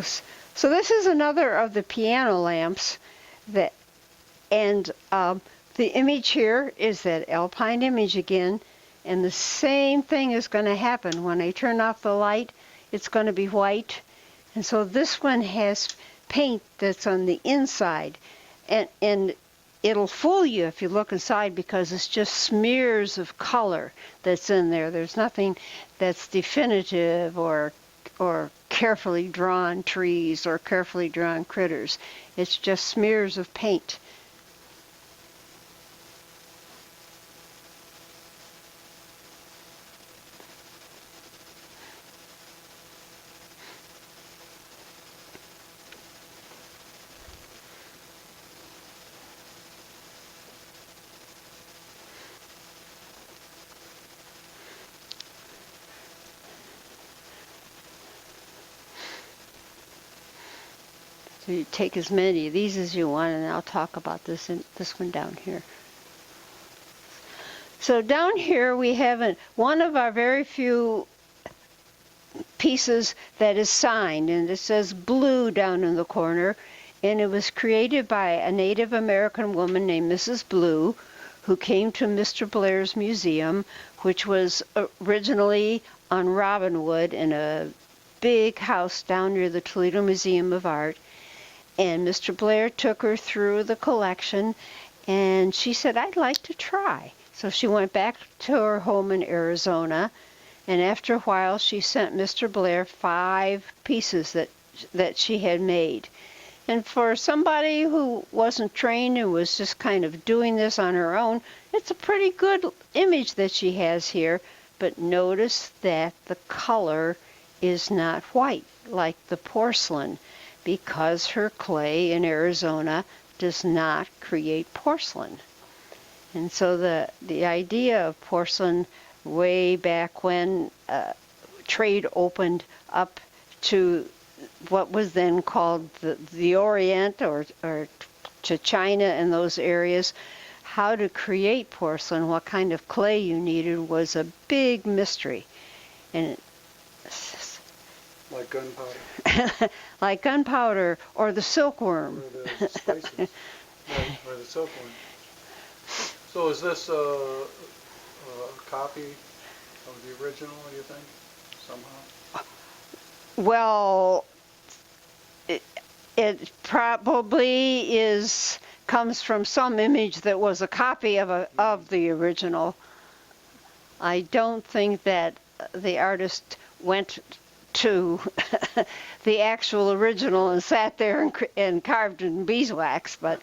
So this is another of the piano lamps that, and the image here is that alpine image again, and the same thing is going to happen. When I turn off the light, it's going to be white. And so this one has paint that's on the inside, and it'll fool you if you look inside because it's just smears of color that's in there. There's nothing that's definitive or carefully drawn trees or carefully drawn critters. It's just smears of paint. So you take as many of these as you want, and I'll talk about this one down here. So down here we have one of our very few pieces that is signed, and it says Blue down in the corner, and it was created by a Native American woman named Mrs. Blue, who came to Mr. Blair's museum, which was originally on Robinwood in a big house down near the Toledo Museum of Art. And Mr. Blair took her through the collection, and she said, I'd like to try. So she went back to her home in Arizona, and after a while she sent Mr. Blair 5 pieces that she had made. And for somebody who wasn't trained and was just kind of doing this on her own, it's a pretty good image that she has here. But notice that the color is not white like the porcelain, because her clay in Arizona does not create porcelain. And so the idea of porcelain way back when trade opened up to what was then called the Orient or to China and those areas, how to create porcelain, what kind of clay you needed was a big mystery. And like gunpowder. Like gunpowder or the silkworm. Or the spices. Right, or the silkworm. So is this a copy of the original, do you think, somehow? Well, it probably comes from some image that was a copy of the original. I don't think that the artist went to the actual original and sat there and carved in beeswax, but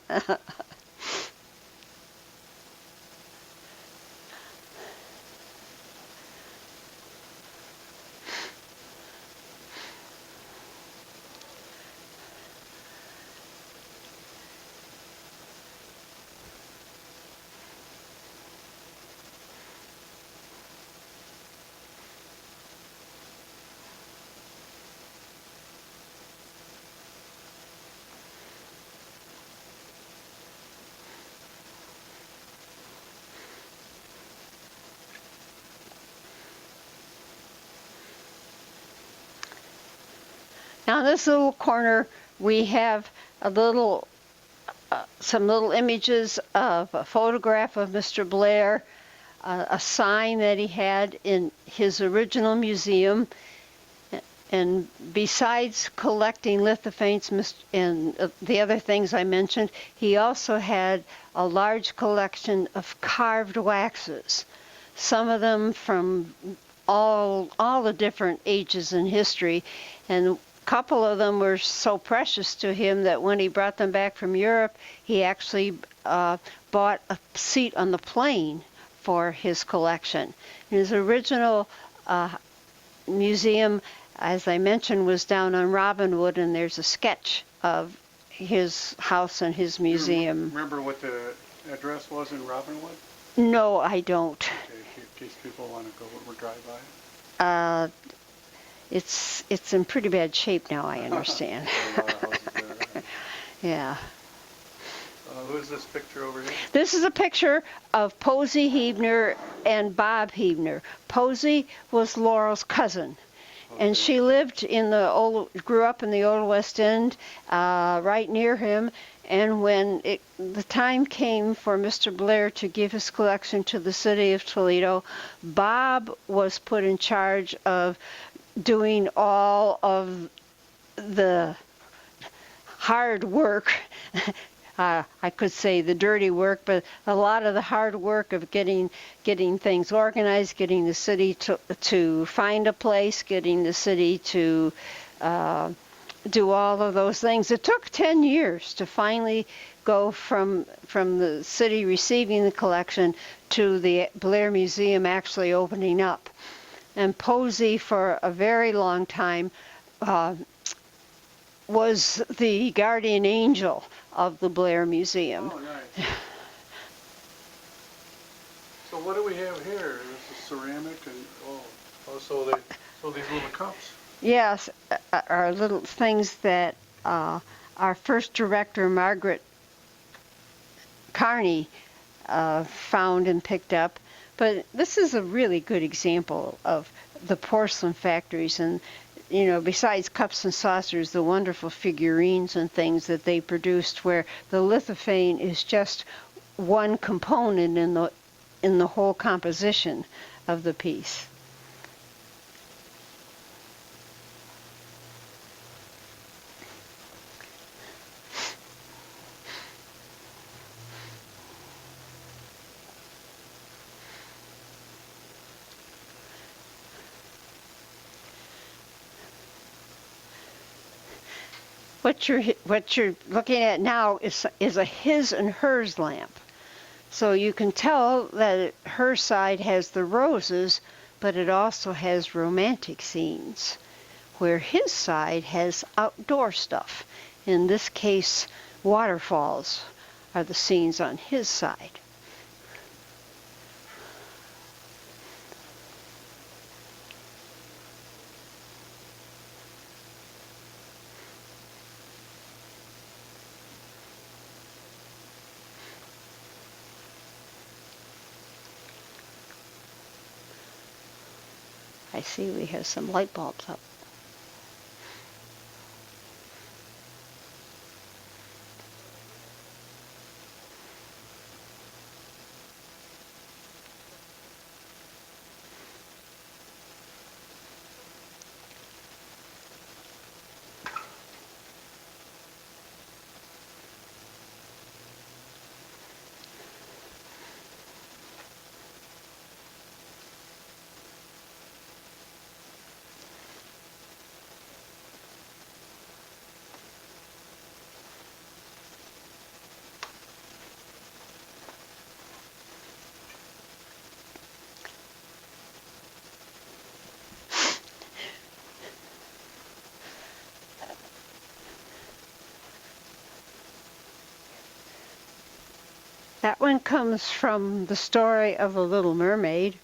now in this little corner we have some little images of a photograph of Mr. Blair, a sign that he had in his original museum, and besides collecting Lithophanes and the other things I mentioned, he also had a large collection of carved waxes, some of them from all the different ages in history, and a couple of them were so precious to him that when he brought them back from Europe, he actually bought a seat on the plane for his collection. His original museum, as I mentioned, was down on Robinwood, and there's a sketch of his house and his museum. Remember what the address was in Robinwood? No, I don't. Okay, in case people want to go or drive by it. It's in pretty bad shape now, I understand. Yeah. Who's this picture over here? This is a picture of Posy Huebner and Bob Huebner. Posy was Laurel's cousin, Okay. And she lived in grew up in the Old West End, right near him. And when the time came for Mr. Blair to give his collection to the city of Toledo, Bob was put in charge of doing all of the hard work. I could say the dirty work, but a lot of the hard work of getting things organized, getting the city to find a place, getting the city to do all of those things. It took 10 years to finally go from the city receiving the collection to the Blair Museum actually opening up. And Posy, for a very long time, was the guardian angel of the Blair Museum. Oh, nice. So what do we have here? This is ceramic and, so these little cups. Yes, are little things that our first director, Margaret Carney, found and picked up. But this is a really good example of the porcelain factories, and besides cups and saucers, the wonderful figurines and things that they produced, where the lithophane is just one component in the whole composition of the piece. What you're looking at now is a his and hers lamp. So you can tell that her side has the roses, but it also has romantic scenes, where his side has outdoor stuff. In this case, waterfalls are the scenes on his side. I see we have some light bulbs up. That one comes from the story of The Little Mermaid.